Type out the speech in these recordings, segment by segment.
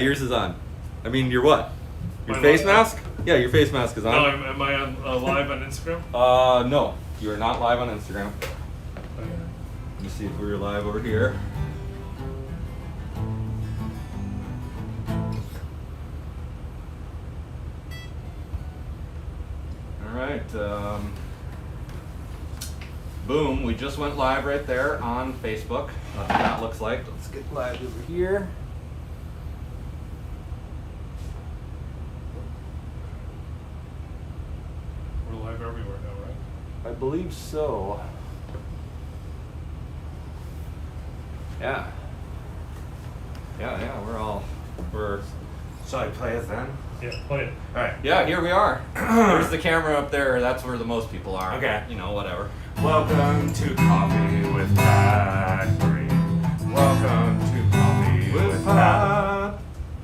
Yours is on. I mean, your what? Your My face live- mask? Yeah, your face mask is on. No, am I on, live on Instagram? No, you are not live on Instagram. Okay. Let me see if we're live over here. All right. Boom, we just went live right there on Facebook. That's what that looks like. Let's get live over here. We're live everywhere now, right? I believe so. Yeah. Yeah, we're. Shall I play it then? Yeah, play it. Alright. Yeah, here we are. There's the camera up there. That's where the most people are. Okay. You know, whatever. Welcome to Coffee with Pat Greene. Welcome to Coffee with Pat.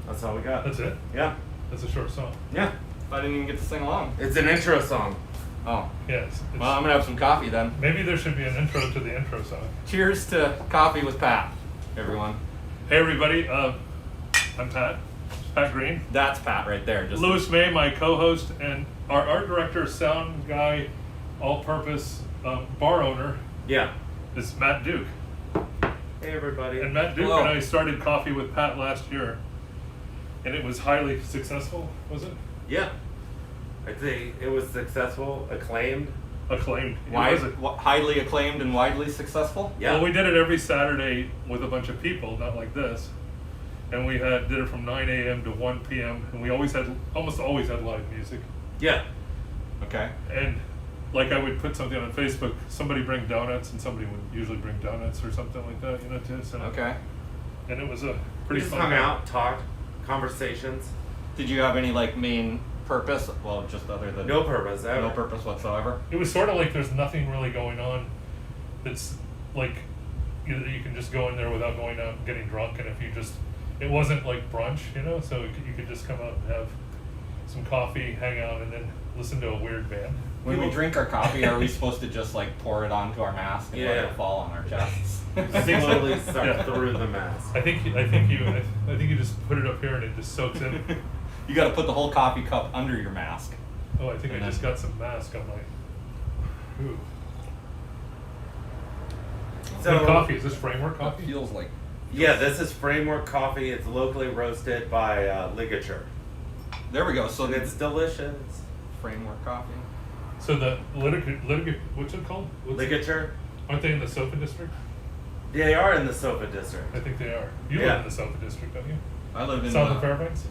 That's all we got. That's it? Yeah. That's a short song. Yeah. I didn't even get to sing along. It's an intro song. Oh. Yeah, it's Well, I'm gonna have some coffee then. maybe there should be an intro to the intro song. Cheers to coffee with Pat, everyone. Hey everybody, I'm Pat Greene. That's Pat right there. Just Lewis May, my co-host, and our art director, sound guy, all-purpose bar owner Yeah. is Matt Duke. Hey everybody. And Matt Duke Hello. and I started Coffee with Pat last year, and it was highly successful, was it? Yeah. I'd say it was successful, acclaimed. Acclaimed. Was it? highly acclaimed and widely successful. Yeah. Well, we did it every Saturday with a bunch of people, not like this. And we did it from 9 a.m. to 1 p.m. and we almost always had live music. Yeah. Okay. And like I would put something on Facebook, somebody bring donuts, and somebody would usually bring donuts or something like that, you know, too. So, Okay. And it was a We pretty just fun hung time. out, talked, conversations. Did you have any main purpose? Well, just other than No purpose ever. no purpose whatsoever. It was sort of like there's nothing really going on. It's like you can just go in there without going out and getting drunk, and it wasn't like brunch, you know, so you could just come out and have some coffee, hang out, and then listen to a weird band. When we drink our coffee, are we supposed to just pour it onto our mask and let Yeah. it fall on our chests? Slowly suck Yeah. through the mask. I think you just put it up here and it just soaks in. You got to put the whole coffee cup under your mask. Oh, I think I And just then- got some mask on my. Ooh. So Good coffee. Is this Framework It coffee? feels like. yeah, this is Framework Coffee. It's locally roasted by Ligature. There we go. So And it's delicious. Framework coffee. So the Litigate, what's it called? Ligature? Aren't they in the Sofa District? They are in the Sofa District. I think they are. You Yeah. live in the Sofa District, don't you? I live in South of Fairbanks?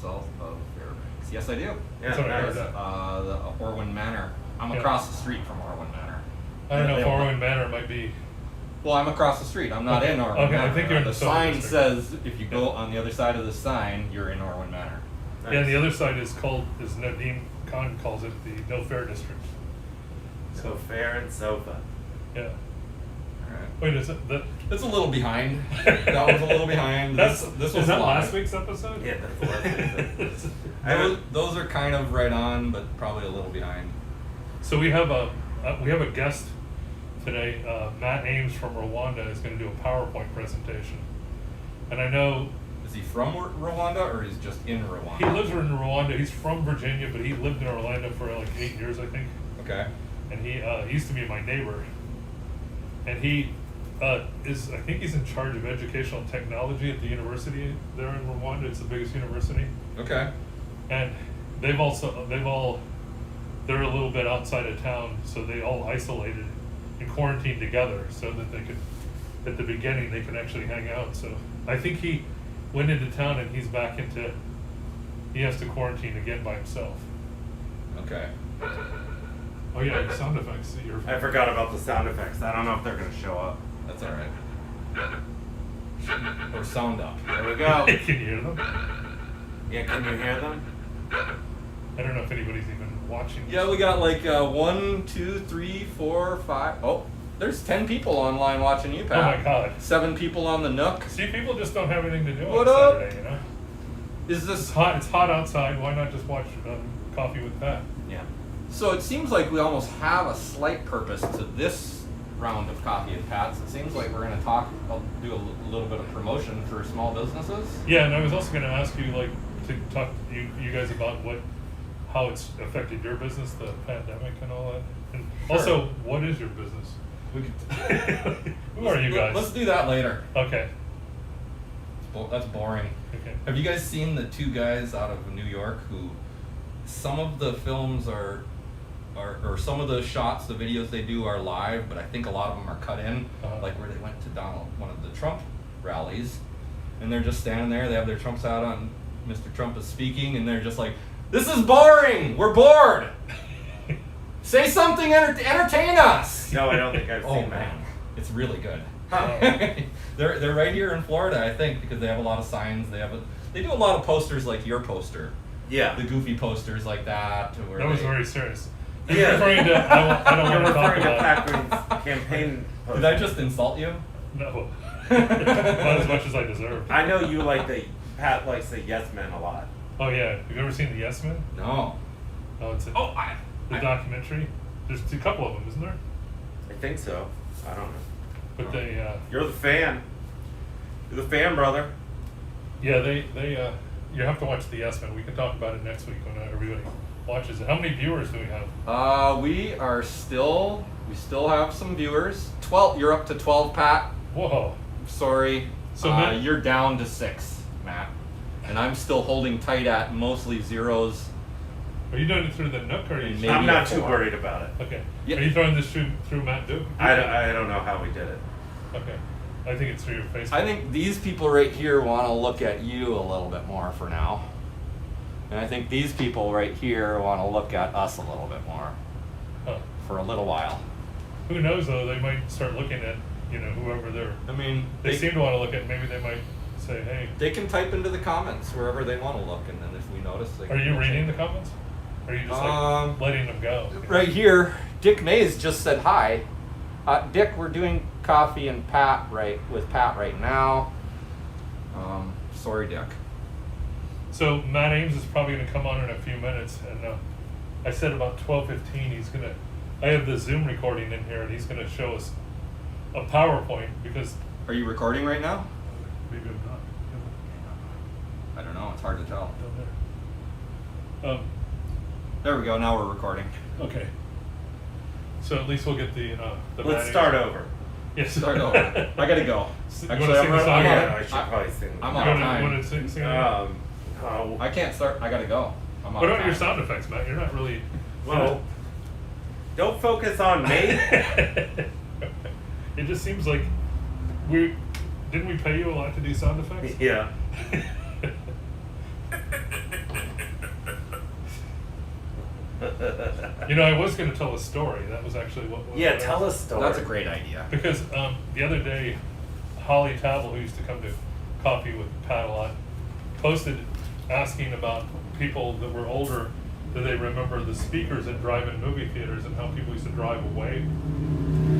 South of Fairbanks. Yes, I do. Yeah, That's what I nice. heard. The Orwin Manor. I'm Yeah. across the street from Orwin Manor. I don't know They if don't- Orwin Manor might be. Well, I'm across the street. I'm not Okay. in Orwin Okay, I Manor. think you're in the the Sofa sign District. says if you go Yeah. on the other side of the sign, you're in Orwin Manor. Nice. Yeah, and the other side is Nadeem Khan calls it the No Fair District. So fair and sofa. Yeah. All right. Wait, is it that? It's a little behind. That was a little behind. This was is that live. last week's episode? Yeah, that's last week's. I Those, haven't- those are kind of right on, but probably a little behind. So we have a guest today. Matt Ames from Rwanda is going to do a PowerPoint presentation, and I know Is he from Rwanda or he's just in Rwanda? he lives in Rwanda. He's from Virginia, but he lived in Orlando for like 8 years, I think. Okay. And he used to be my neighbor. And he I think he's in charge of educational technology at the university there in Rwanda. It's the biggest university. Okay. And they're a little bit outside of town, so they all isolated and quarantined together so that they could, at the beginning, they could actually hang out. So I think he went into town and he has to quarantine again by himself. Okay. Oh yeah, the sound effects. I forgot about the sound effects. I don't know if they're going to show up. That's all right. Or sound up. There we go. Can you hear them? Yeah, can you hear them? I don't know if anybody's even watching. Yeah, we got 1, 2, 3, 4, 5. Oh, there's 10 people online watching you, Pat. Oh my God. 7 people on the Nook. See, people just don't have anything to do What on up? Saturday, you know? Is It's this hot. It's hot outside. Why not just watch Coffee with Pat? Yeah. so? It seems like we almost have a slight purpose to this round of Coffee and Pats. It seems like we're going to do a little bit of promotion for small businesses. Yeah, and I was also going to ask you, like, to talk to you guys about how it's affected your business, the pandemic and all that. And Sure. also, what is your business? We could, Who are you guys? Let's do that later. Okay. That's boring. Okay. Have you guys seen the two guys out of New York who some of the films or some of the shots, the videos they do are live, but I think a lot of them are cut in, like where they went to one of the Trump rallies, and they're just standing there, they have their Trumps out on, Mr. Trump is speaking, and they're just like, "This is boring, we're bored. Say something, entertain us." No, I don't think I've Oh seen that. man, it's really good. Huh. They're right here in Florida, I think, because they have a lot of signs. They do a lot of posters like your poster, Yeah. the goofy posters like that. Where That was they- very serious. Yeah. You're referring to, I don't You're want to talk referring to about Pat Greene's campaign poster. Did I just insult you? No. Not as much as I deserve. I know you Pat likes the yes men a lot. Oh yeah, have you ever seen The Yes Men? No. Oh, it's The documentary. There's a couple of them, isn't there? I think so. I don't know. But they, You're the fan. You're the fan, brother. yeah, they, you have to watch The Yes Men. We can talk about it next week when everybody watches it. How many viewers do we have? We still have some viewers. 12. You're up to 12, Pat. Whoa. Sorry. So Matt- you're down to 6, Matt. And I'm still holding tight at mostly zeros. Are you doing it through the Nook or are you? Maybe I'm not a too 4. worried about it. Okay. Yeah. Are you throwing this through Matt Duke? I don't know how we did it. Okay. I think it's through your Facebook. I think these people right here want to look at you a little bit more for now. And I think these people right here want to look at us a little bit more Huh. for a little while. Who knows though? They might start looking at whoever I mean, they seem to want to look at. Maybe they might say, "Hey, they can type into the comments wherever they want to look, and then if we notice, they are can you say- reading the comments? Or are you just letting them go?" Right here, Dick Mays just said hi. Dick, we're doing Coffee and Pat with Pat right now. Sorry, Dick. So Matt Ames is probably going to come on in a few minutes, and I said about 12:15 he's going to. I have the Zoom recording in here, and he's going to show us a PowerPoint because Are you recording right now? maybe I'm not. I don't know. It's hard to tell. Down there. There we go. Now we're recording. Okay. So at least we'll get the Let's Matt start Ames. over. Yes. Start over. I gotta go. You Actually, wanna sing the song? Yeah, I should probably sing. I'm You on wanna- time. you wanna sing it? I can't start. I gotta go. I'm on What about time. your sound effects, Matt? You're not really. Well, don't focus on me. It just seems like didn't we pay you a lot to do sound effects? Yeah. I was going to tell a story. That was actually what. Yeah, what I tell was- us story. That's a great idea. Because the other day, Holly Tavel, who used to come to Coffee with Pat a lot, posted asking about people that were older. Do they remember the speakers at drive-in movie theaters and how people used to drive away?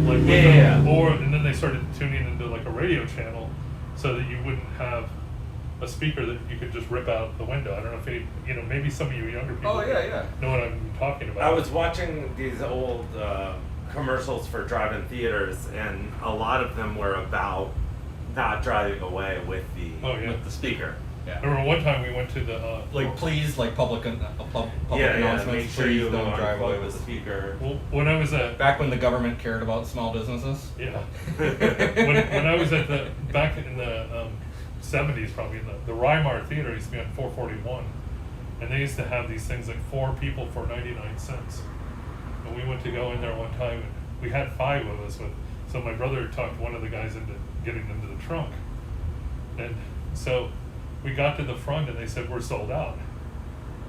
Like with Yeah. them, and then they started tuning into like a radio channel, so that you wouldn't have a speaker that you could just rip out the window. I don't know if maybe some of you younger people Oh, yeah. know what I'm talking about. I was watching these old commercials for drive-in theaters, and a lot of them were about not driving away with the Oh, yeah. with the speaker. Yeah. I remember one time we went to the Like, please, like public Yeah, announcements. make sure please you don't drive away unplug with the the speaker. well, when I was at Back when the government cared about small businesses. yeah when I was at back in the 70s, probably in the Rymar Theater used to be on 441, and they used to have these things like 4 people for 99 cents. And we went to go in there one time, and we had 5 of us. So my brother talked one of the guys into getting into the trunk, and so we got to the front, and they said we're sold out.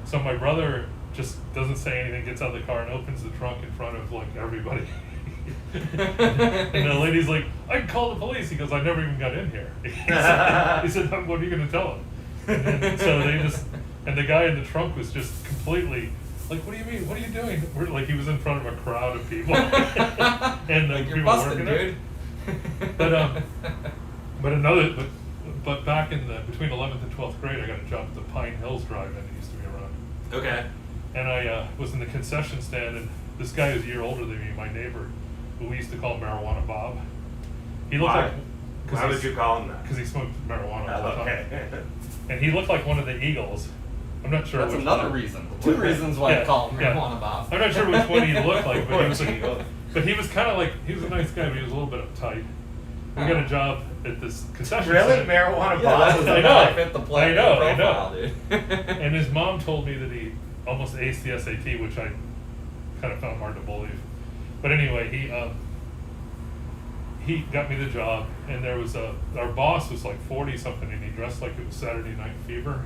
So my brother just doesn't say anything, gets out of the car and opens the trunk in front of like everybody. And the lady's like, "I can call the police." He goes, "I never even got in here." He said, "What are you going to tell him?" And the guy in the trunk was just completely like, "What do you mean? What are you doing?" We're like, he was in front of a crowd of people, and Like, you're people busted, working dude. But back in between 11th and 12th grade, I got a job at the Pine Hills Drive-In. It used to be around. Okay. And I was in the concession stand, and this guy who's a year older than me, my neighbor, we used to call Marijuana Bob. He looked Why? like. Why would you call him that? Because he smoked marijuana all the time. Okay. And he looked like one of the Eagles. I'm not sure. That's which another one. reason. Two reasons why I call him yeah. Marijuana Bob. I'm not sure which one he looked like, but he was like, Eagle. but he was kind of like, he was a nice guy, but he was a little bit uptight. We got a job at this concession Really? stand. Marijuana Yeah, that was Bob? I know. I fit the play I know, I profile, know. dude. And his mom told me that he almost aced the SAT, which I kind of found hard to believe. But anyway, he got me the job, and there was our boss was like 40 something, and he dressed like it was Saturday Night Fever.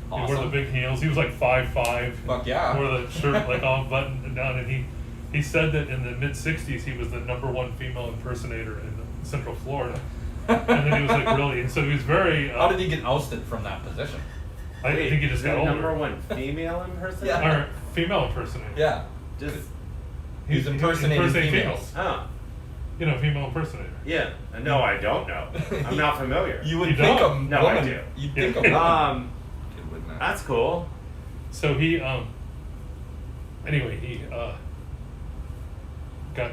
He wore the Awesome. big heels. He was like 5'5". Fuck yeah. Wore the shirt like all buttoned down, and he said that in the mid '60s he was the #1 female impersonator in Central Florida. And then he was like really, and so he was very. How did he get ousted from that position? I think he just got older. #1 female impersonator? Yeah. Or female impersonator. Yeah. Just, He's impersonating impersonating females. oh. You know, female impersonator. Yeah. No, I don't know. I'm not familiar. You would You think don't? a No, I woman. do. You'd think a Yeah. woman. Kid would not. That's cool. So he anyway he got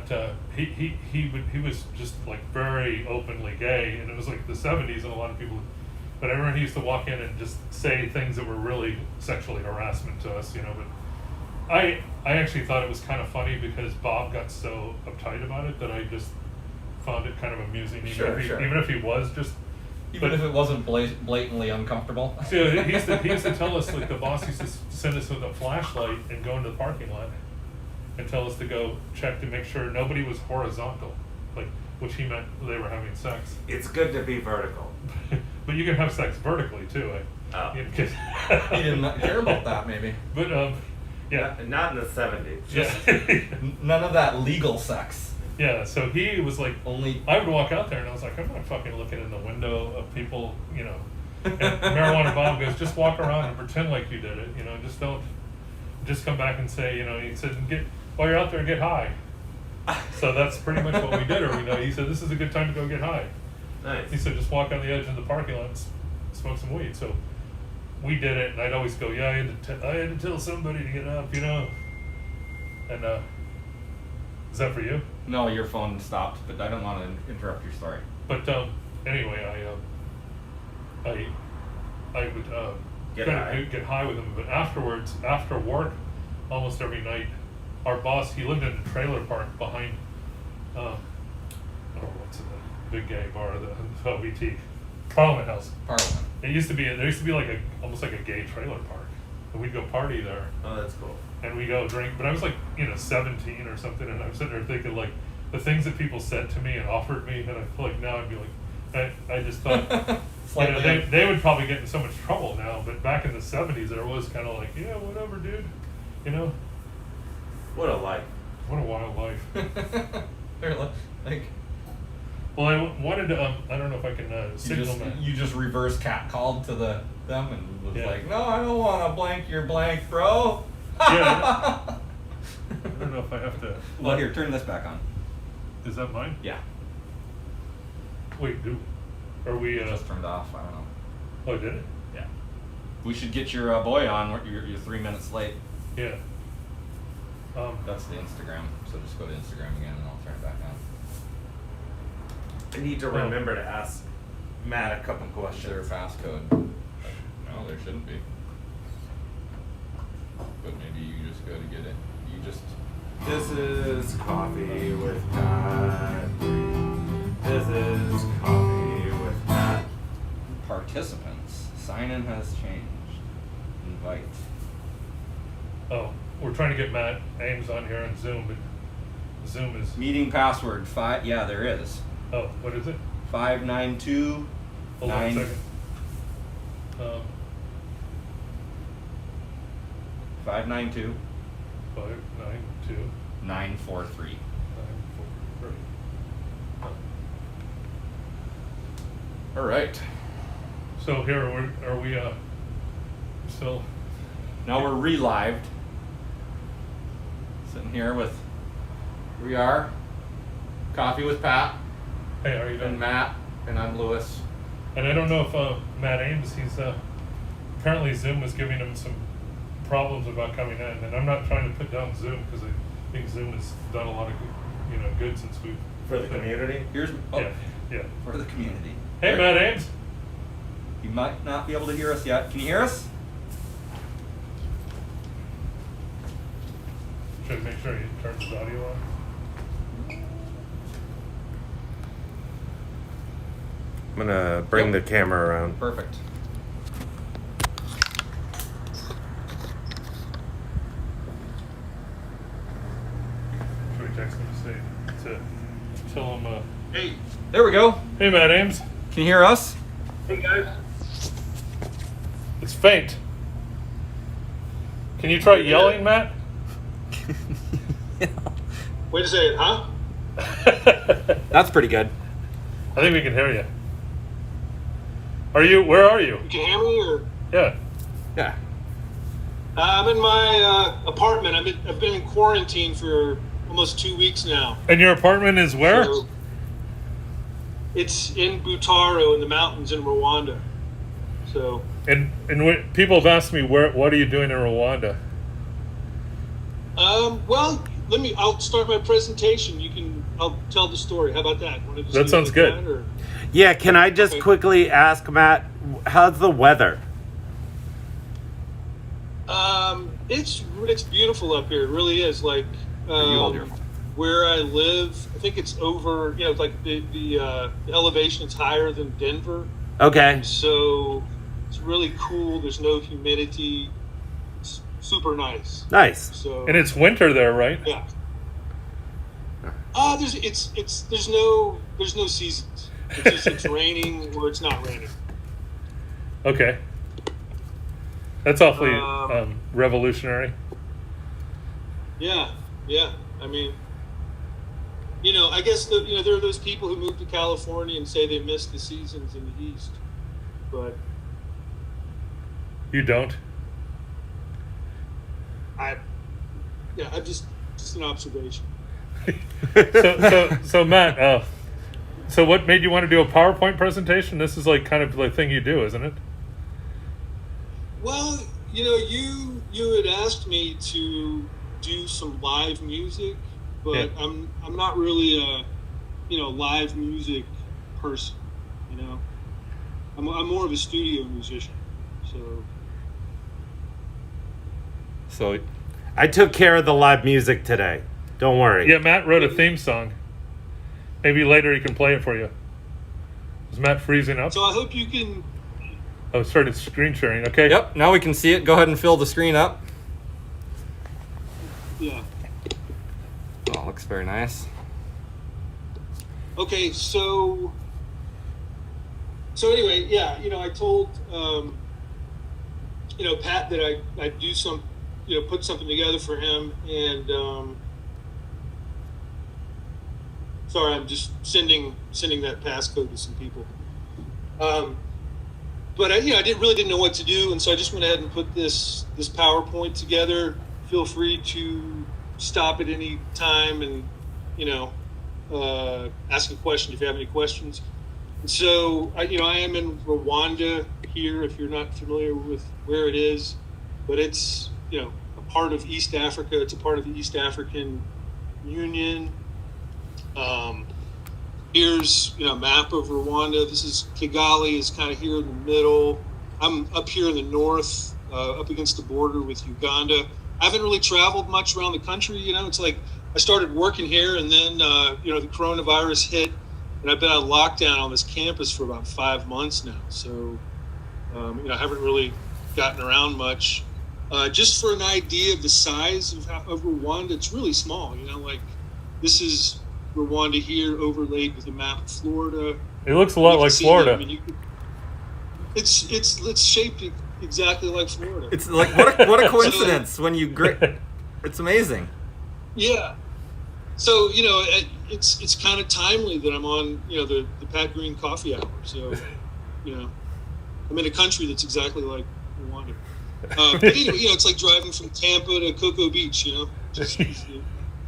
he was just like very openly gay, and it was like the 70s, and a lot of people. But I remember he used to walk in and just say things that were really sexually harassment to us, you know. But I actually thought it was kind of funny because Bob got so uptight about it that I just found it kind of amusing, Sure. even if he was just. Even but- if it wasn't blatantly uncomfortable. So he used to tell us, like, the boss used to send us with a flashlight and go into the parking lot and tell us to go check to make sure nobody was horizontal, like, which he meant they were having sex. It's good to be vertical. But you can have sex vertically too. Oh. You know, He did not care about that, maybe. But yeah, Not in the 70s. yeah, None of that legal sex. yeah. So he was like, Only. I would walk out there and I was like, I'm not fucking looking in the window of people, you know. And Marijuana Bob goes, just walk around and pretend like you did it, you know. Just come back and say, you know. He said, while you're out there, get high. So that's pretty much what we did. Or, you know, he said, this is a good time to go get high. Nice. He said, just walk on the edge of the parking lot and smoke some weed. So we did it, and I'd always go, yeah, I had to tell somebody to get up, you know. And is that for you? No, your phone stopped, but I don't want to interrupt your story. But anyway, I would Get try high. to get high with him. But afterwards, after work, almost every night, our boss, he lived in a trailer park behind, I don't know what's in the big gay bar, the OVT, Parliament House. Parliament. There used to be like almost like a gay trailer park, and we'd go party there. Oh, that's cool. And we go drink, but I was like, 17 or something, and I'm sitting there thinking, like, the things that people said to me and offered me, and I feel like now I'd be like, I just thought, they would probably get in so much trouble now, but back in the 70s, there was kind of like, yeah, whatever, dude, you know? What a life. What a wild life. They're like Well, I wanted to, I don't know if I can signal that. you just reverse catcalled to them and was Yeah. like, no, I don't want to blank your blank, bro. Yeah. I don't know if I have to. Well, here, turn this back on. Is that mine? Yeah. Wait, are we, Just turned off. I don't know. oh, did it? Yeah. We should get your boy on. You're 3 minutes late. Yeah. That's the Instagram. So just go to Instagram again and I'll turn it back on. I need to remember to ask Matt a couple Is there a questions. passcode? No, there shouldn't be. But maybe you just go to get it. You just. This is Coffee with Pat. This is Coffee with Pat. Participants. Sign-in has changed. Invite. Oh, we're trying to get Matt Ames on here on Zoom, but Zoom is, Meeting password 5. Yeah, there is. oh, what is it? 592. Hold on a second. 592 592 943. 943. All right. So here are we still? Now we're relived. Sitting here with. Here we are. Coffee with Pat Hey, how are you and doing? Matt, and I'm Lewis. And I don't know if Matt Ames, he's apparently Zoom was giving him some problems about coming in, and I'm not trying to put down Zoom because I think Zoom has done a lot of good since we've For the community? Here's Yeah. for the community. Hey, Matt Ames. You might not be able to hear us yet. Can you hear us? Should I make sure he turns his audio on? I'm gonna bring the camera around. Perfect. Should we text him to tell him? Hey, there we go. Hey, Matt Ames. Can you hear us? Hey guys. It's faint. Can you try yelling, Matt? Wait a second, huh? That's pretty good. I think we can hear you. Where are you? You can hear me or? Yeah. Yeah. I'm in my apartment. I've been in quarantine for almost 2 weeks now. And your apartment is where? So it's in Butaro in the mountains in Rwanda. So. And people have asked me what are you doing in Rwanda? Well, I'll start my presentation. I'll tell the story. How about that? Wanna just That leave sounds it good. at that, or? Yeah, can I just Okay. quickly ask, Matt, how's the weather? It's beautiful up here. It really is. Like, you hold your phone. where I live, I think it's over. Like the elevation is higher than Denver, Okay. so it's really cool. There's no humidity. It's super nice. Nice. So And it's winter there, right? yeah. There's no seasons. It's raining or it's not raining. Okay. That's awfully Um, revolutionary. Yeah. I mean, I guess there are those people who move to California and say they miss the seasons in the East, but You don't? I'm just an observation. So Matt, so what made you want to do a PowerPoint presentation? This is like kind of the thing you do, isn't it? Well, you had asked me to do some live music, but Yeah. I'm not really a live music person. I'm more of a studio musician. So I took care of the live music today. Don't worry. Yeah, Matt wrote a theme song. Maybe later he can play it for you. Is Matt freezing up? So I hope you can. Oh, started screen sharing. Okay. yep, now we can see it. Go ahead and fill the screen up. Yeah. Oh, looks very nice. Okay, so anyway, yeah, I told Pat that I'd do some, put something together for him, and sorry, I'm just sending that passcode to some people. But I didn't know what to do, and so I just went ahead and put this PowerPoint together. Feel free to stop at any time and ask a question if you have any questions. And so I am in Rwanda here. If you're not familiar with where it is, but it's a part of East Africa. It's a part of the East African Union. Here's a map of Rwanda. This is Kigali is kind of here in the middle. I'm up here in the north, up against the border with Uganda. I haven't really traveled much around the country. It's like I started working here, and then the coronavirus hit, and I've been on lockdown on this campus for about 5 months now. So I haven't really gotten around much. Just for an idea of the size of Rwanda, it's really small. Like this is Rwanda here overlaid with a map of Florida. It looks a lot like Florida. It's shaped exactly like Florida. It's like what a coincidence when you it's amazing. Yeah. So it's kind of timely that I'm on the Pat Greene Coffee Hour. So I'm in a country that's exactly like Rwanda. But anyway, it's like driving from Tampa to Cocoa Beach.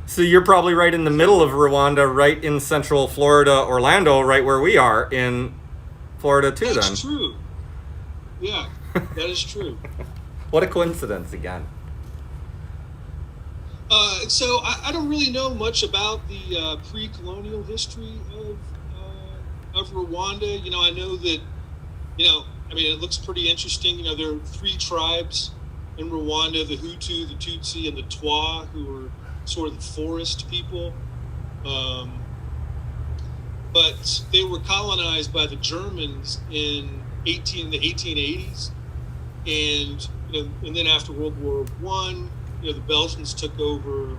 So you're probably right in the middle of Rwanda, right in central Florida, Orlando, right where we are in Florida too. That's true. Yeah, that is true. What a coincidence again. So I don't really know much about the pre-colonial history of Rwanda. I know that, I mean, it looks pretty interesting. There are three tribes in Rwanda: the Hutu, the Tutsi, and the Twa, who are sort of the forest people. But they were colonized by the Germans in the 1880s, and and then after World War I, the Belgians took over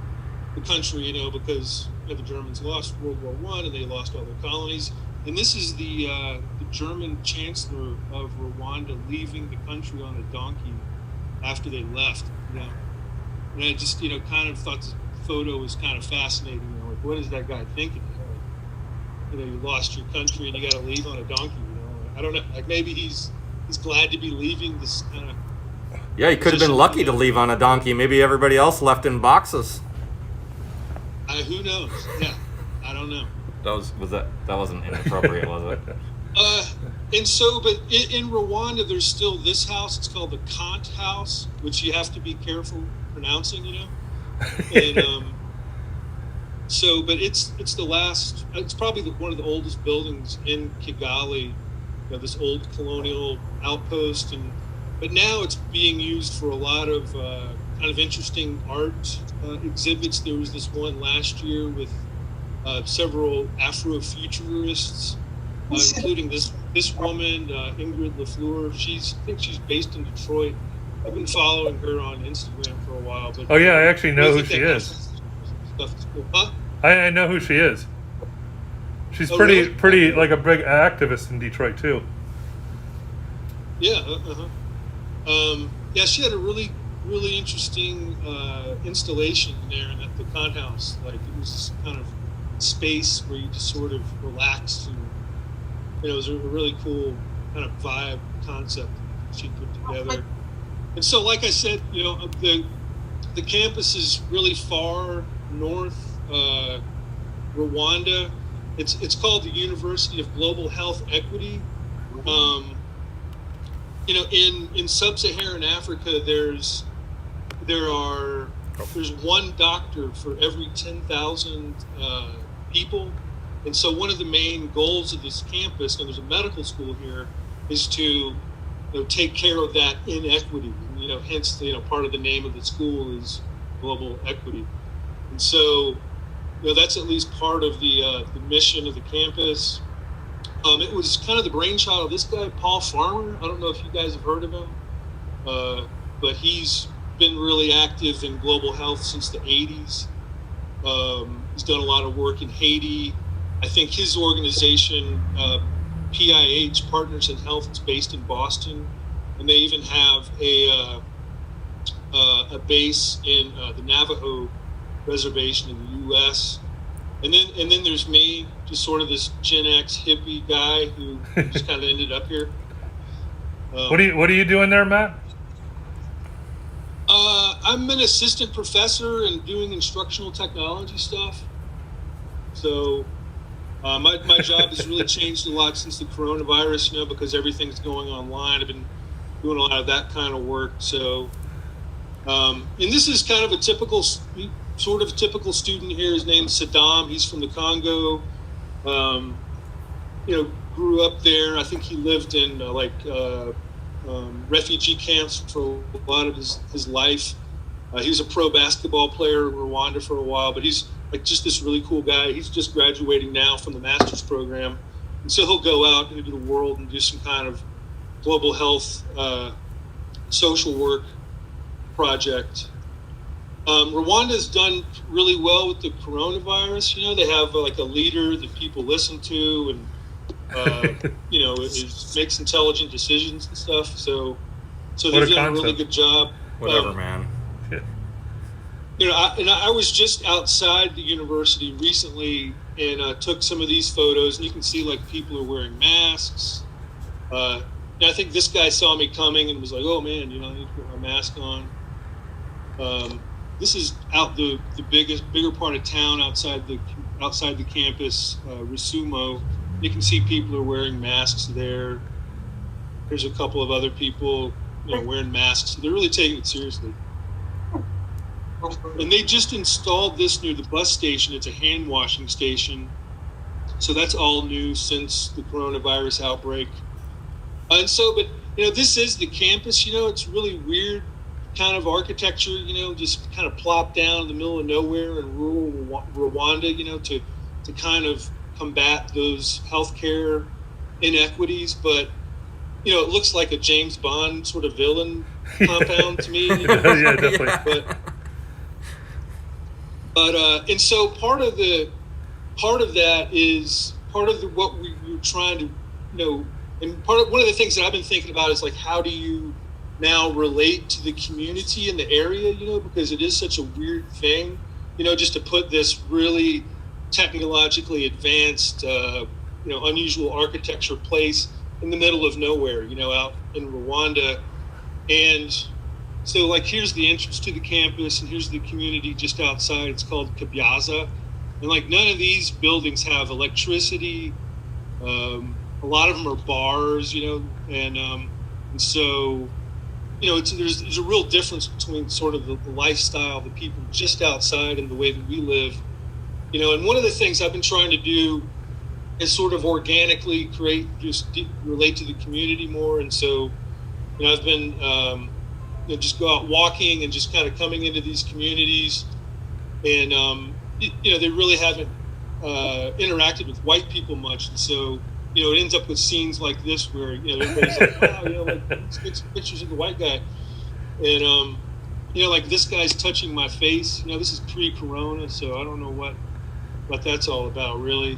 the country, because the Germans lost World War I and they lost all their colonies. And this is the German chancellor of Rwanda leaving the country on a donkey after they left. And I just kind of thought the photo was kind of fascinating. Like, what is that guy thinking? You lost your country and you got to leave on a donkey. I don't know. Like, maybe he's glad to be leaving this kind of. Yeah, he could have been lucky to leave on a donkey. Maybe everybody else left in boxes. Who knows? Yeah, I don't know. That wasn't inappropriate, was it? And so, but in Rwanda, there's still this house. It's called the Kant House, which you have to be careful pronouncing. And so, but it's the last. It's probably one of the oldest buildings in Kigali. This old colonial outpost, but now it's being used for a lot of kind of interesting art exhibits. There was this one last year with several Afrofuturists, including this woman, Ingrid Lafleur. I think she's based in Detroit. I've been following her on Instagram for a while. But oh yeah, I actually know who she is. Stuff is cool. Huh? I know who she is. She's Really? pretty like a big activist in Detroit too. Yeah. Yeah, she had a really, really interesting installation there at the Kant House. Like, it was this kind of space where you just sort of relaxed, and it was a really cool kind of vibe concept that she put together. And so, like I said, the campus is really far north, Rwanda. It's called the University of Global Health Equity. In sub-Saharan Africa, there's one doctor for every 10,000 people, and so one of the main goals of this campus, and there's a medical school here, is to take care of that inequity. Hence part of the name of the school is Global Equity, and so that's at least part of the mission of the campus. It was kind of the brainchild of this guy, Paul Farmer. I don't know if you guys have heard of him, but he's been really active in global health since the 80s. He's done a lot of work in Haiti. I think his organization, PIH, Partners in Health, is based in Boston, and they even have a base in the Navajo Reservation in the U.S. And then there's me, just sort of this Gen X hippie guy who just kind of ended up here. What are you doing there, Matt? I'm an assistant professor and doing instructional technology stuff. So my job has really changed a lot since the coronavirus, because everything's going online. I've been doing a lot of that kind of work. So, and this is kind of a typical student here. His name's Saddam. He's from the Congo. Grew up there. I think he lived in refugee camps for a lot of his life. He was a pro basketball player in Rwanda for a while, but he's just this really cool guy. He's just graduating now from the master's program, and so he'll go out into the world and do some kind of global health, social work project. Rwanda's done really well with the coronavirus. They have a leader that people listen to, and makes intelligent decisions and stuff. So they've done a really good job. Whatever, man. I was just outside the university recently and took some of these photos, and you can see people are wearing masks. And I think this guy saw me coming and was like, "Oh man, I need to put my mask on." This is out the bigger part of town outside the campus, Rusumo. You can see people are wearing masks there. There's a couple of other people, wearing masks. They're really taking it seriously. And they just installed this near the bus station. It's a hand washing station. So that's all new since the coronavirus outbreak. And so, but, this is the campus, it's really weird kind of architecture, just kind of plopped down in the middle of nowhere in rural Rwanda, to kind of combat those healthcare inequities. But, it looks like a James Bond sort of villain compound to me. Yeah, definitely. But and so part of that is what we were trying to, and one of the things that I've been thinking about is like, how do you now relate to the community in the area, because it is such a weird thing, just to put this really technologically advanced, unusual architecture place in the middle of nowhere, out in Rwanda. And so, like, here's the entrance to the campus, and here's the community just outside. It's called Kabyaza. And, like, none of these buildings have electricity. A lot of them are bars, and so, there's a real difference between sort of the lifestyle of the people just outside and the way that we live. And one of the things I've been trying to do is sort of organically relate to the community more. And so, I've been, just go out walking and just kind of coming into these communities, and they really haven't interacted with white people much, and so it ends up with scenes like this where everybody's like, wow, let's get some pictures of the white guy, and like this guy's touching my face. This is pre-corona, so I don't know what that's all about really.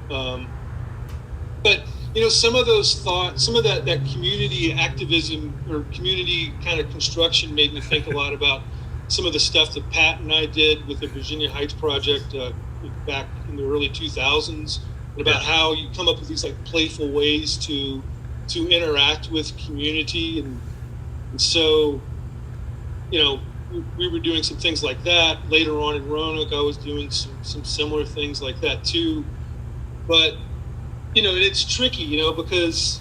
But some of those thoughts, some of that community activism or community kind of construction made me think a lot about some of the stuff that Pat and I did with the Virginia Heights Project back in the early 2000s, and about how you come up with these like playful ways to interact with community, and so we were doing some things like that. Later on in Roanoke, I was doing some similar things like that too. But and it's tricky, because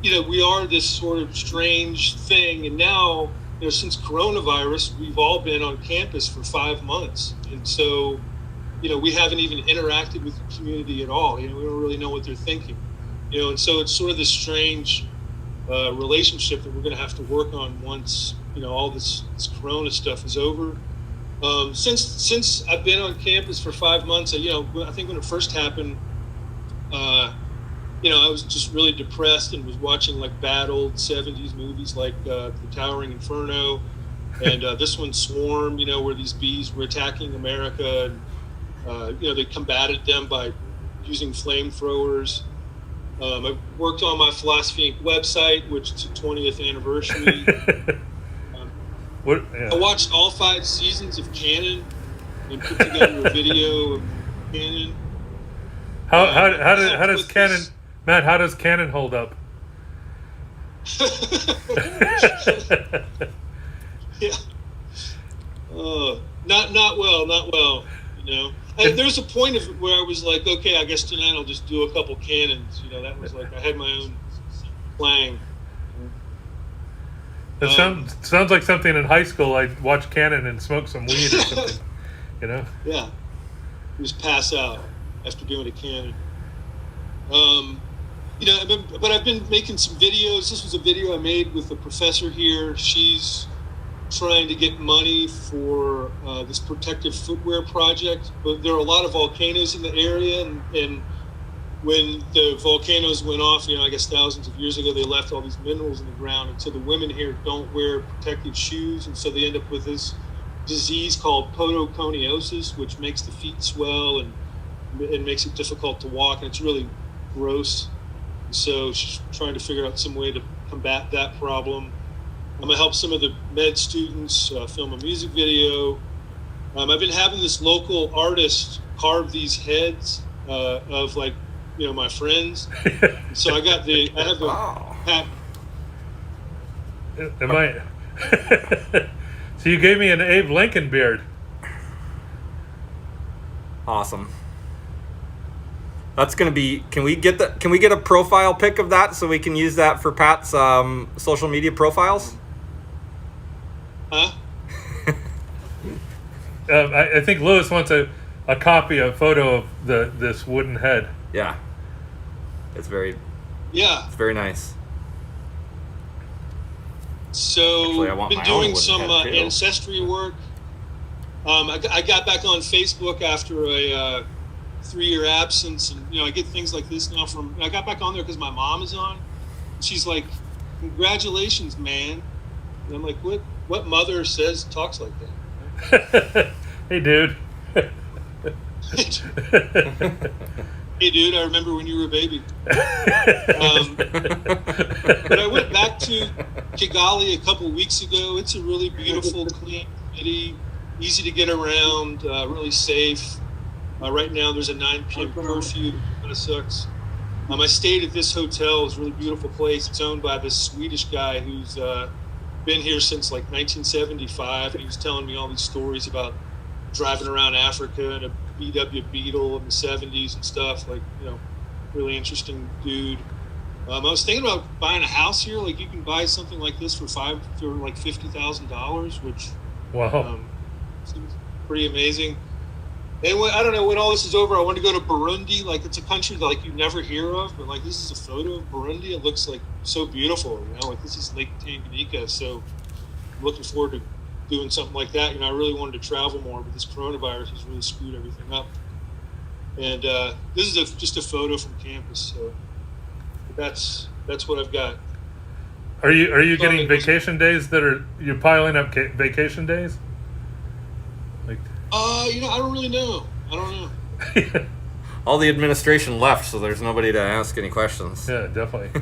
we are this sort of strange thing, and now since coronavirus, we've all been on campus for 5 months, and so we haven't even interacted with the community at all. We don't really know what they're thinking, and so it's sort of this strange relationship that we're going to have to work on once all this corona stuff is over. Since I've been on campus for 5 months, I think when it first happened, I was just really depressed and was watching like bad old 70s movies like The Towering Inferno, and this one Swarm, where these bees were attacking America, and they combated them by using flamethrowers. I worked on my Philosophy Inc. website, which is its 20th anniversary. I watched all 5 seasons of Canon and put together a video of Canon. How does Canon, Matt? How does Canon hold up? Yeah. Not well. And there's a point of it where I was like, okay, I guess tonight I'll just do a couple Canons. That was like I had my own slang. That sounds like something in high school. I'd watch Canon and smoke some weed or something. Yeah. Just pass out after doing a Canon. But I've been making some videos. This was a video I made with a professor here. She's trying to get money for this protective footwear project. But there are a lot of volcanoes in the area, and when the volcanoes went off, I guess thousands of years ago, they left all these minerals in the ground, and so the women here don't wear protective shoes, and so they end up with this disease called podoconiosis, which makes the feet swell and it makes it difficult to walk, and it's really gross. So she's trying to figure out some way to combat that problem. I'm gonna help some of the med students film a music video. I've been having this local artist carve these heads of like my friends. So I have the hat. Am I? So you gave me an Abe Lincoln beard. Awesome. That's gonna be. Can we get a profile pic of that so we can use that for Pat's social media profiles? Huh? I think Lewis wants a copy, a photo of this wooden head. Yeah. It's very nice. So Actually, I want been my own doing wooden some head, too. ancestry work. I got back on Facebook after a 3-year absence, and I get things like this now from. I got back on there because my mom is on. She's like, "Congratulations, man!" And I'm like, "What mother talks like that?" Hey, dude. Hey, dude, I remember when you were a baby. But I went back to Kigali a couple weeks ago. It's a really beautiful, clean city, easy to get around, really safe. Right now, there's a 9 p.m. curfew. Kind of sucks. I stayed at this hotel. It's a really beautiful place. It's owned by this Swedish guy who's been here since like 1975. And he was telling me all these stories about driving around Africa in a VW Beetle in the 70s and stuff. Like, really interesting dude. I was thinking about buying a house here. Like, you can buy something like this for $50,000, which Wow. seems pretty amazing. And I don't know, when all this is over, I want to go to Burundi. Like, it's a country that like you never hear of, but like this is a photo of Burundi. It looks like so beautiful. Like this is Lake Tanganyika. So I'm looking forward to doing something like that. I really wanted to travel more, but this coronavirus has really screwed everything up. And this is just a photo from campus. So that's what I've got. Are you getting vacation days you're piling up vacation days? Like, I don't really know. I don't know. All the administration left, so there's nobody to ask any questions. Yeah, definitely.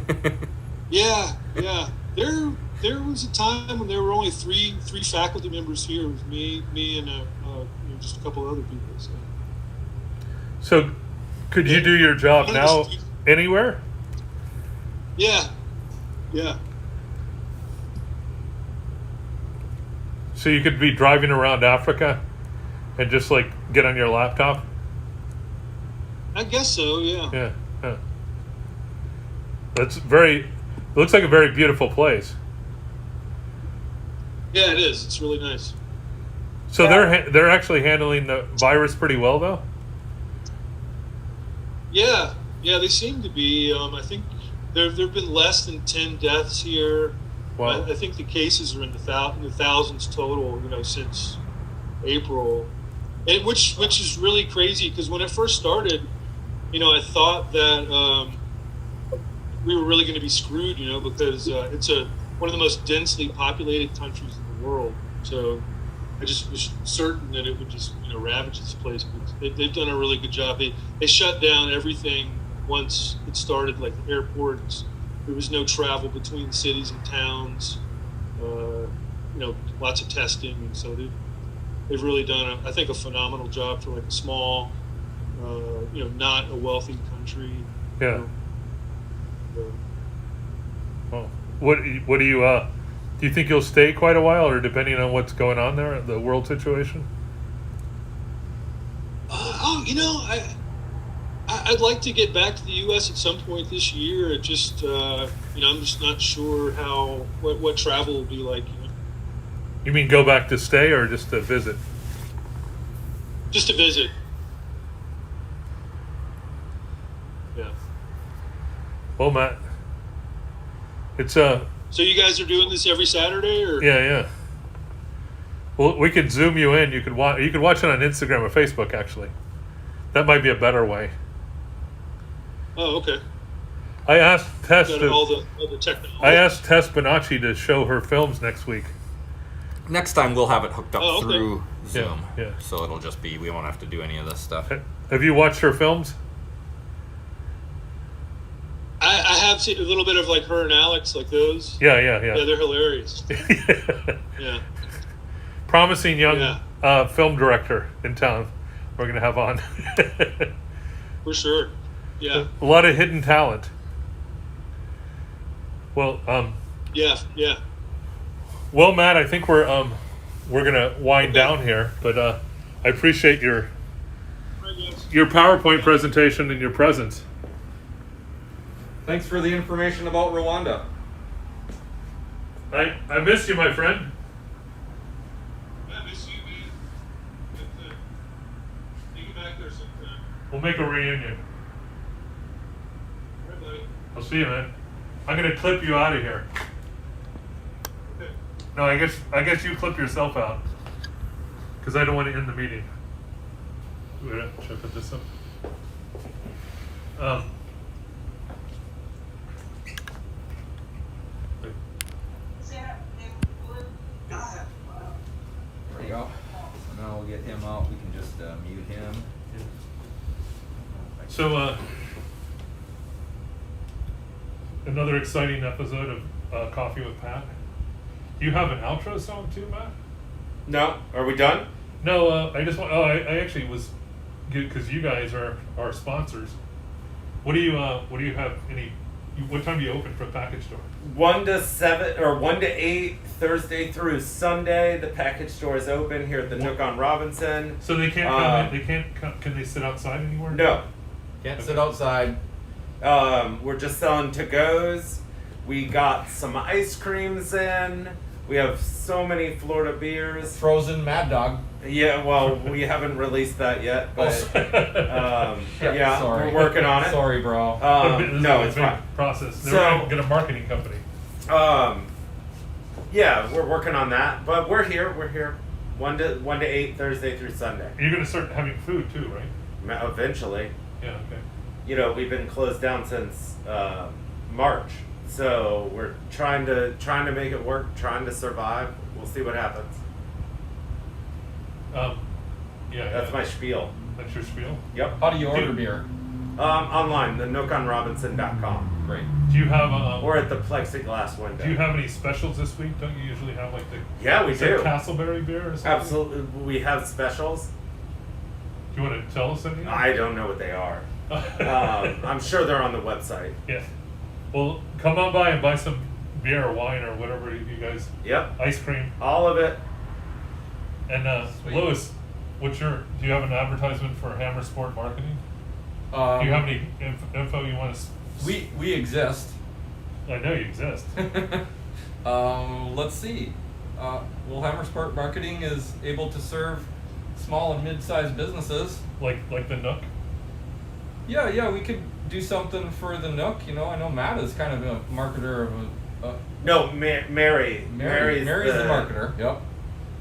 Yeah. There was a time when there were only three faculty members here. It was me, and just a couple other people. So, could you do your job now anywhere? Yeah. So you could be driving around Africa and just like get on your laptop? I guess so. Yeah. Yeah. It looks like a very beautiful place. Yeah, it is. It's really nice. So they're actually handling the virus pretty well, though. Yeah, they seem to be. I think there've been less than 10 deaths here. Wow. I think the cases are in the thousands total. Since April, and which is really crazy because when it first started, I thought that we were really going to be screwed. Because it's one of the most densely populated countries in the world. So I just was certain that it would just ravage this place. But they've done a really good job. They shut down everything once it started, like the airports. There was no travel between cities and towns. Lots of testing, and so they've really done I think a phenomenal job for like a small, not a wealthy country. Yeah. Well, what do you do you think you'll stay quite a while, or depending on what's going on there, the world situation? I'd like to get back to the U.S. at some point this year. It just, I'm just not sure what travel will be like. You mean go back to stay or just to visit? Just to visit. Yeah. Well, Matt, it's So you guys are doing this every Saturday, or? Yeah. Well, we could Zoom you in. You could watch it on Instagram or Facebook. Actually, that might be a better way. Oh, okay. I asked Tess all the technology. I asked Tess Bonacci to show her films next week. Next time we'll have it hooked up okay. through Zoom. Yeah. So it'll just be, we won't have to do any of this stuff. Have you watched her films? I have seen a little bit of like her and Alex, like those. Yeah. Yeah, they're hilarious. Yeah. Promising young film director in town we're going to have on. For sure. Yeah. A lot of hidden talent. Well, Yeah. Well, Matt, I think we're gonna wind down here, but I appreciate your PowerPoint presentation and your presence. Thanks for the information about Rwanda. I missed you, my friend. I miss you, man. We'll make a reunion. All right, buddy. I'll see you, man. I'm gonna clip you out of here. Okay. No, I guess you clip yourself out, because I don't want to end the meeting. Wait, should I put this up? wait. There we go. So now we'll get him out. We can just mute him. So, another exciting episode of Coffee with Pat. Do you have an outro song too, Matt? No, are we done? No, I just want. Oh, I actually was, because you guys are our sponsors. What do you have? What time do you open for the package store? 1 to 7 or 1 to 8 Thursday through Sunday. The package store is open here at the Nook on Robinson. So they can't come. They can't come. Can they sit outside anymore? No, Can't sit outside. we're just selling to-goes. We got some ice creams in. We have so many Florida beers. Frozen Mad Dog. Yeah, well, we haven't released that yet, but yeah, Sorry. we're working on it. Sorry, bro. This is No, a it's big fine. process. They're So- gonna get a marketing company. Yeah, we're working on that, but we're here. We're here, 1 to 8 Thursday through Sunday. You're gonna start having food too, right? Eventually, Yeah. Okay. you know, we've been closed down since March, so we're trying to make it work, trying to survive. We'll see what happens. Yeah. That's yeah. my spiel. That's your spiel. Yep. How do you order beer? Online, the nookonrobinson.com, Great. Do you have or at the plexiglass window. Do you have any specials this week? Don't you usually have like the Yeah, we is it do. Castleberry beer or something? Absolutely, we have specials. Do you want to tell us anything? I don't know what they are. I'm sure they're on the website. Yeah. Well, come on by and buy some beer or wine or whatever you guys. Yep, Ice cream. all of it. And Sweet. Lewis, do you have an advertisement for Hammersport Marketing? Do you have any info you want to? We exist. I know you exist. Let's see. Well, Hammersport Marketing is able to serve small and mid-sized businesses. like the Nook. Yeah, we could do something for the Nook. You know, I know Matt is kind of a marketer of No, Mary. Mary's the marketer. Yep.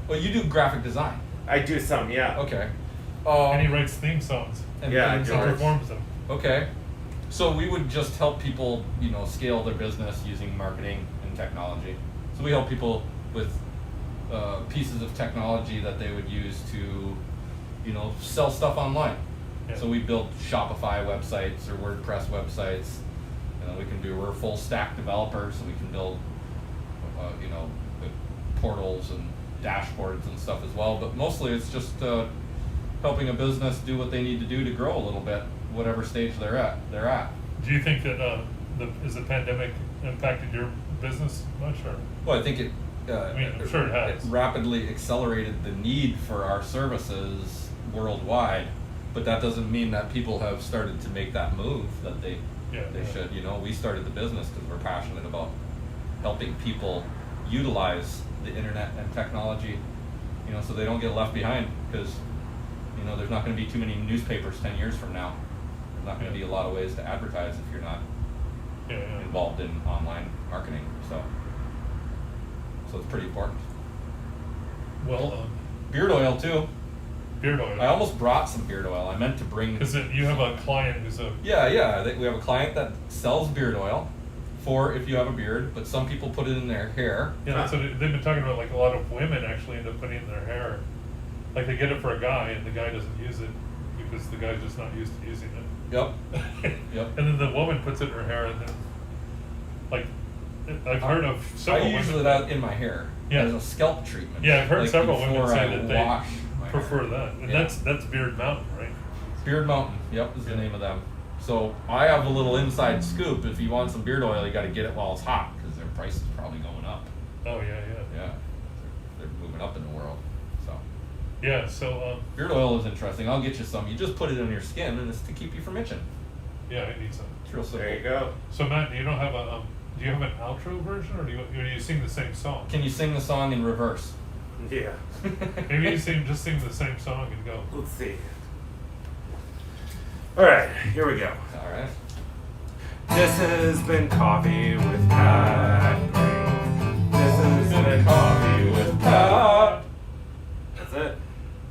Well, you do graphic design. I do some, yeah. Okay. And he writes theme songs Yeah, I and do. performs them. Okay. So we would just help people, you know, scale their business using marketing and technology. So we help people with pieces of technology that they would use to, you know, sell stuff online. Yeah. So we build Shopify websites or WordPress websites. You know, we're a full stack developer, so we can build, you know, portals and dashboards and stuff as well. But mostly it's just helping a business do what they need to do to grow a little bit, whatever stage they're at. Do you think that the pandemic impacted your business much, or? Well, I think it. I'm sure it has. It rapidly accelerated the need for our services worldwide, but that doesn't mean that people have started to make that move that they should. You know, we started the business because we're passionate about helping people utilize the internet and technology, you know, so they don't get left behind, because, you know, there's not going to be too many newspapers 10 years from now. There's not going to be a lot of ways to advertise if you're not involved in online marketing. So it's pretty important. Well, Beard oil too. beard oil. I almost brought some beard oil. I meant to bring. Because you have a client who's a. Yeah. We have a client that sells beard oil for if you have a beard, but some people put it in their hair. Yeah, that's what they've been talking about. Like a lot of women actually end up putting it in their hair. Like they get it for a guy, and the guy doesn't use it because the guy's just not used to using it. Yep. Yep. And then the woman puts it in her hair, and then, like, I've heard of several I use women that in my hair as a scalp treatment. Yeah, I've heard like several women before say I that they wash my prefer hair. that, and Yeah. that's Beard Mountain, right? Beard Mountain. Yep, is the name of them. So I have a little inside scoop. If you want some beard oil, you got to get it while it's hot, because their price is probably going up. Oh yeah. Yeah, they're moving up in the world. So Yeah. So beard oil is interesting. I'll get you some. You just put it on your skin, and it's to keep you from itching. yeah, I need some. It's real simple. There you go. So Matt, you don't have a do you have an outro version, or do you sing the same song? Can you sing the song in reverse? Yeah. Maybe you sing the same song and go. Let's see. All right, here we go. All right. This has been Coffee with Pat Greene. This has been Coffee with Pat. That's it.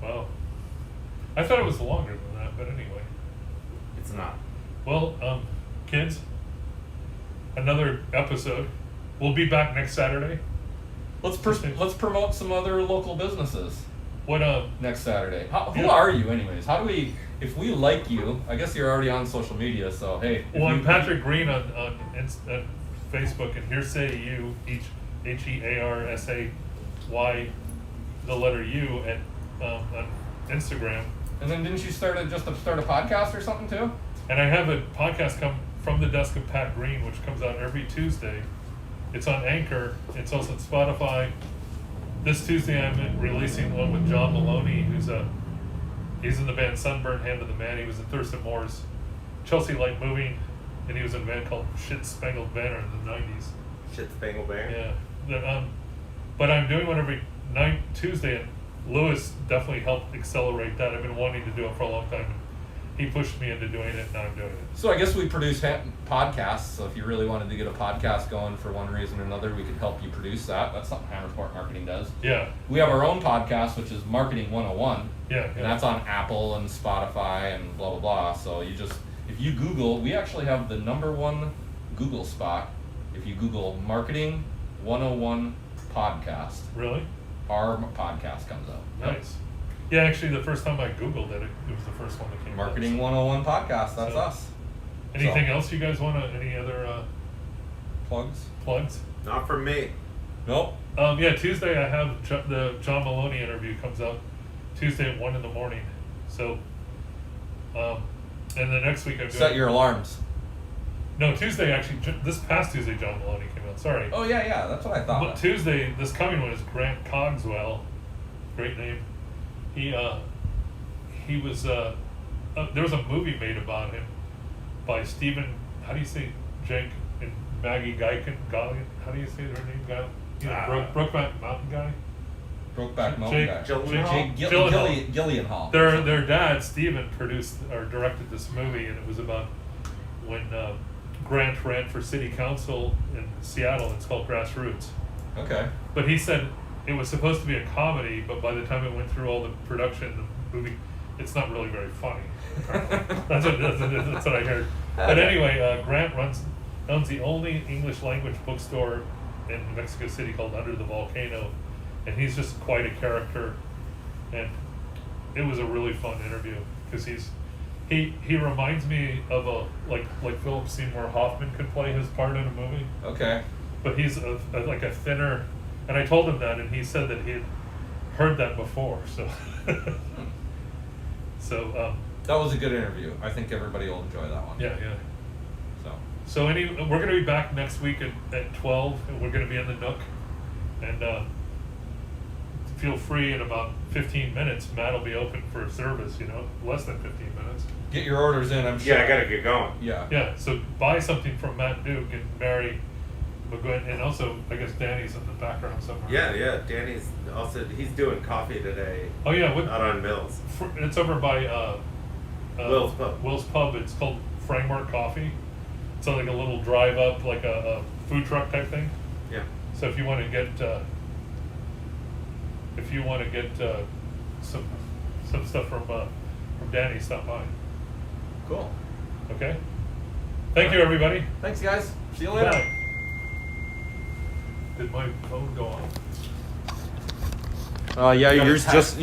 Wow. I thought it was longer than that, but anyway. It's not. Well, kids, another episode. We'll be back next Saturday. Let's promote some other local businesses What next Saturday. Who Yeah. are you, anyways? How do we? If we like you, I guess you're already on social media. So hey. if Well, I'm you- Patrick Greene on Facebook, and Hearsay U, Hearsay, the letter U on Instagram. And then didn't you start a podcast or something too? And I have a podcast come from the desk of Pat Greene, which comes out every Tuesday. It's on Anchor. It's also on Spotify. This Tuesday I'm releasing one with John Maloney, he's in the band Sunburn Hand of the Man. He was in Thurston Moore's Chelsea Light Moving, and he was in a band called Shit Spangled Banner in the 90s. Shit Spangled Banner. Yeah. But I'm doing one every Tuesday, and Lewis definitely helped accelerate that. I've been wanting to do it for a long time. He pushed me into doing it, and now I'm doing it. So I guess we produce podcasts. So if you really wanted to get a podcast going for one reason or another, we could help you produce that. That's something Hammersport Marketing does. Yeah. We have our own podcast, which is Marketing 101. Yeah. And that's on Apple and Spotify and blah, blah, blah. So if you Google, we actually have the #1 Google spot. If you Google Marketing 101 podcast, Really? our podcast comes up. Yep. Nice. Yeah, actually, the first time I Googled it, it was the first one that came up. Marketing 101 podcast, that's So- us. Anything So- else you guys want to, any other Plugs? plugs? Not for me. Nope. Yeah, Tuesday I have the John Maloney interview comes out Tuesday at 1 a.m. So, and the next week I'm doing... Set your alarms. No, Tuesday actually, this past Tuesday John Maloney came out, sorry. Oh, yeah, that's what I thought. But Tuesday, this coming one is Grant Cogswell. Great name. He was, there was a movie made about him by Stephen, how do you say, Jake and Maggie Guyton, how do you say their name, guy? You know, Brokeback Mountain guy? Brokeback Mountain guy. Jake Gyllenhaal. Their dad, Stephen, produced or directed this movie, and it was about when Grant ran for city council in Seattle. It's called Grassroots. Okay. But he said it was supposed to be a comedy, but by the time it went through all the production, the movie, it's not really very funny. that's what I heard. But anyway, Grant owns the only English language bookstore in Mexico City called Under the Volcano, and he's just quite a character. And it was a really fun interview because he reminds me of like Philip Seymour Hoffman could play his part in a movie. Okay. But he's like a thinner, and I told him that, and he said that he had heard that before. So, that was a good interview. I think everybody will enjoy that one. yeah. So We're going to be back next week at 12, and we're going to be in the Nook, and feel free in about 15 minutes. Matt will be open for service. Less than 15 minutes. get your orders in. I'm sure. Yeah, I gotta get going. Yeah. Yeah. So buy something from Matt Duke and Mary McGuinn, and also I guess Danny's in the background somewhere. Yeah. Danny's he's doing coffee today. Oh yeah. Out on Mills. It's over by Will's Pub. Will's Pub. It's called Framework Coffee. It's like a little drive up, like a food truck type thing. Yeah. So if you want to get some stuff from Danny, stop by. Cool. Okay. Thank you, everybody. Thanks, guys. See you later. Bye. Did my phone go off? Yeah, You got a yours text. just